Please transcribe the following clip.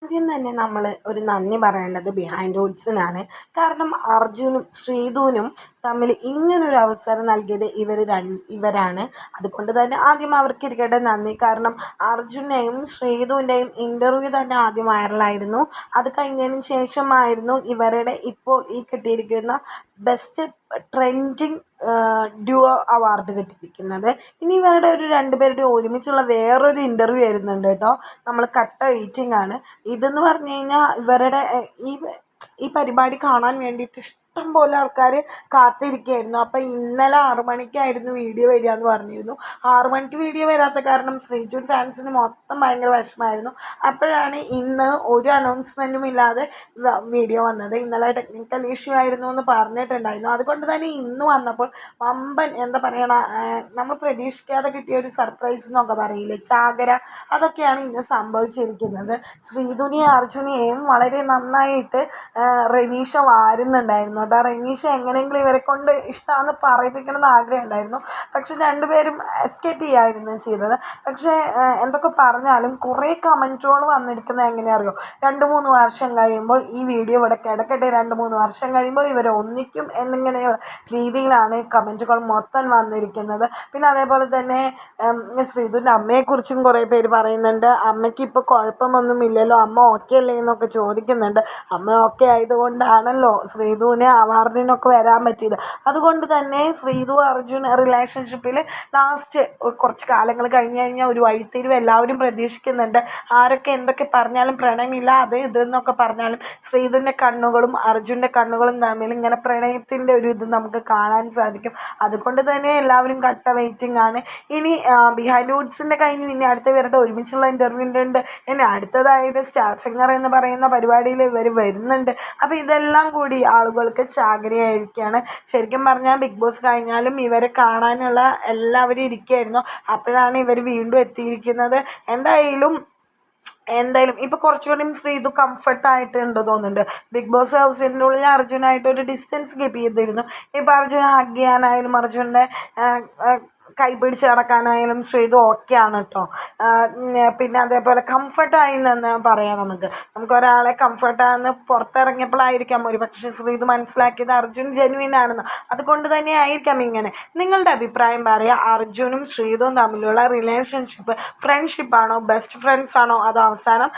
ആദ്യം തന്നെ നമ്മൾ ഒരു നന്ദി പറയേണ്ടത് ബിഹൈൻഡ് വുഡ്സിനാണ്. കാരണം അർജുനും ശ്രീധുവിനും തമ്മിൽ ഇങ്ങനൊരു അവസരം നൽകിയത് ഇവരാണ്. അതുകൊണ്ട് തന്നെ ആദ്യം അവർക്കിരിക്കട്ടെ നന്ദി. കാരണം അർജുൻ്റെയും ശ്രീധുവിൻ്റെയും ഇൻ്റർവ്യൂ തന്നെ ആദ്യം വൈറലായിരുന്നു. അത് കഴിഞ്ഞതിന് ശേഷമായിരുന്നു ഇവരുടെ ഇപ്പോൾ ഈ കിട്ടിയിരിക്കുന്ന ബെസ്റ്റ് ട്രെൻഡിങ് ഡ്യുവോ അവാർഡ് കിട്ടിയിരിക്കുന്നത്. ഇനി ഇവരുടെ ഒരു രണ്ടുപേരുടെയും ഒരുമിച്ചുള്ള വേറൊരു ഇൻ്റർവ്യൂ വരുന്നുണ്ട് കേട്ടോ. നമ്മൾ കട്ട വെയിറ്റിംഗ് ആണ്. ഇതെന്ന് പറഞ്ഞു കഴിഞ്ഞാൽ ഇവരുടെ ഈ പരിപാടി കാണാൻ വേണ്ടിയിട്ട് ഇഷ്ടം പോലെ ആൾക്കാർ കാത്തിരിക്കുകയായിരുന്നു. അപ്പോൾ ഇന്നലെ 6 മണിക്കായിരുന്നു വീഡിയോ വരിക എന്ന് പറഞ്ഞിരുന്നു. 6 മണിക്ക് വീഡിയോ വരാത്ത കാരണം ശ്രീജു ഫാൻസിന് മൊത്തം ഭയങ്കര വിഷമമായിരുന്നു. അപ്പോഴാണ് ഇന്ന് ഒരു അനൗൺസ്മെൻറ്റും ഇല്ലാതെ വീഡിയോ വന്നത്. ഇന്നലെ ടെക്നിക്കൽ ഇഷ്യൂ ആയിരുന്നു എന്ന് പറഞ്ഞിട്ടുണ്ടായിരുന്നു. അതുകൊണ്ട് തന്നെ ഇന്ന് വന്നപ്പോൾ വമ്പൻ എന്താ പറയണ, നമ്മൾ പ്രതീക്ഷിക്കാതെ കിട്ടിയ ഒരു സർപ്രൈസ് എന്നൊക്കെ പറയില്ലേ, ചാകര, അതൊക്കെയാണ് ഇന്ന് സംഭവിച്ചിരിക്കുന്നത്. ശ്രീധുവിനെയും അർജുനെയും വളരെ നന്നായിട്ട് റെനീഷ വാരുന്നുണ്ടായിരുന്നു കേട്ടോ. റെനീഷ എങ്ങനെയെങ്കിലും ഇവരെ കൊണ്ട് ഇഷ്ടമാണെന്ന് പറയിപ്പിക്കണമെന്ന് ആഗ്രഹം ഉണ്ടായിരുന്നു. പക്ഷെ രണ്ടുപേരും എസ്കേപ്പ് ചെയ്യുകയായിരുന്നു ചെയ്തത്. പക്ഷേ എന്തൊക്കെ പറഞ്ഞാലും കുറേ കമൻറ്റുകൾ വന്നിരിക്കുന്നത് എങ്ങനെയാ അറിയോ, 2-3 വർഷം കഴിയുമ്പോൾ ഈ വീഡിയോ ഇവിടെ കിടക്കട്ടെ, 2-3 വർഷം കഴിയുമ്പോൾ ഇവർ ഒന്നിക്കും എന്നിങ്ങനെയുള്ള രീതിയിലാണ് കമൻറ്റുകൾ മൊത്തം വന്നിരിക്കുന്നത്. പിന്നെ അതേപോലെ തന്നെ ശ്രീധുവിൻ്റെ അമ്മയെക്കുറിച്ചും കുറേ പേര് പറയുന്നുണ്ട്. അമ്മയ്ക്ക് ഇപ്പോൾ കുഴപ്പമൊന്നുമില്ലല്ലോ, അമ്മ ഓക്കെ അല്ലേ എന്നൊക്കെ ചോദിക്കുന്നുണ്ട്. അമ്മ ഓക്കെ ആയതുകൊണ്ടാണല്ലോ ശ്രീധുവിന് അവാർഡിനൊക്കെ വരാൻ പറ്റിയത്. അതുകൊണ്ട് തന്നെ ശ്രീധു അർജുൻ റിലേഷൻഷിപ്പിൽ ലാസ്റ്റ് കുറച്ച് കാലങ്ങൾ കഴിഞ്ഞ് കഴിഞ്ഞാൽ ഒരു വഴിത്തിരിവ് എല്ലാവരും പ്രതീക്ഷിക്കുന്നുണ്ട്. ആരൊക്കെ എന്തൊക്കെ പറഞ്ഞാലും പ്രണയമില്ല അത് ഇതെന്നൊക്കെ പറഞ്ഞാലും ശ്രീധുവിൻ്റെ കണ്ണുകളും അർജുൻ്റെ കണ്ണുകളും തമ്മിൽ ഇങ്ങനെ പ്രണയത്തിൻ്റെ ഒരു ഇത് നമുക്ക് കാണാൻ സാധിക്കും. അതുകൊണ്ട് തന്നെ എല്ലാവരും കട്ട വെയിറ്റിംഗ് ആണ്. ഇനി ബിഹൈൻഡ് വുഡ്സിൻ്റെ കഴിഞ്ഞ് ഇനി അടുത്ത ഇവരുടെ ഒരുമിച്ചുള്ള ഇൻ്റർവ്യൂ ഉണ്ട്. ഇനി അടുത്തതായിട്ട് സ്റ്റാർ സിംഗർ എന്ന് പറയുന്ന പരിപാടിയിൽ ഇവർ വരുന്നുണ്ട്. അപ്പോൾ ഇതെല്ലാം കൂടി ആളുകൾക്ക് ചാകരയായിരിക്കുകയാണ്. ശരിക്കും പറഞ്ഞാൽ ബിഗ് ബോസ് കഴിഞ്ഞാലും ഇവരെ കാണാനുള്ള എല്ലാവരും ഇരിക്കുകയായിരുന്നു. അപ്പോഴാണ് ഇവർ വീണ്ടും എത്തിയിരിക്കുന്നത്. എന്തായാലും ഇപ്പോൾ കുറച്ചുകൂടി ശ്രീധു കംഫർട്ടായിട്ടുണ്ട് തോന്നുന്നുണ്ട്. ബിഗ് ബോസ് ഹൗസിൻ്റെ ഉള്ളിൽ അർജുനായിട്ട് ഒരു ഡിസ്റ്റൻസ് കീപ്പ് ചെയ്തിരുന്നു. ഇപ്പോൾ അർജുനെ ഹഗ് ചെയ്യാനായാലും അർജുൻ്റെ കൈ പിടിച്ച് നടക്കാനായാലും ശ്രീധു ഓക്കെയാണ് കേട്ടോ. പിന്നെ അതേപോലെ കംഫർട്ടായി എന്ന് പറയാം. നമുക്കൊരാളെ കംഫർട്ടാണെന്ന് പുറത്തിറങ്ങിയപ്പോഴായിരിക്കാം ഒരു പക്ഷേ ശ്രീധു മനസ്സിലാക്കിയത് അർജുൻ ജെന്യുവിൻ ആണെന്ന്. അതുകൊണ്ട് തന്നെ ആയിരിക്കാം ഇങ്ങനെ. നിങ്ങളുടെ അഭിപ്രായം പറയുക. അർജുനും ശ്രീധുവും തമ്മിലുള്ള റിലേഷൻഷിപ്പ് ഫ്രണ്ട്ഷിപ്പാണോ, ബെസ്റ്റ് ഫ്രണ്ട്സ് ആണോ, അതോ അവസാനം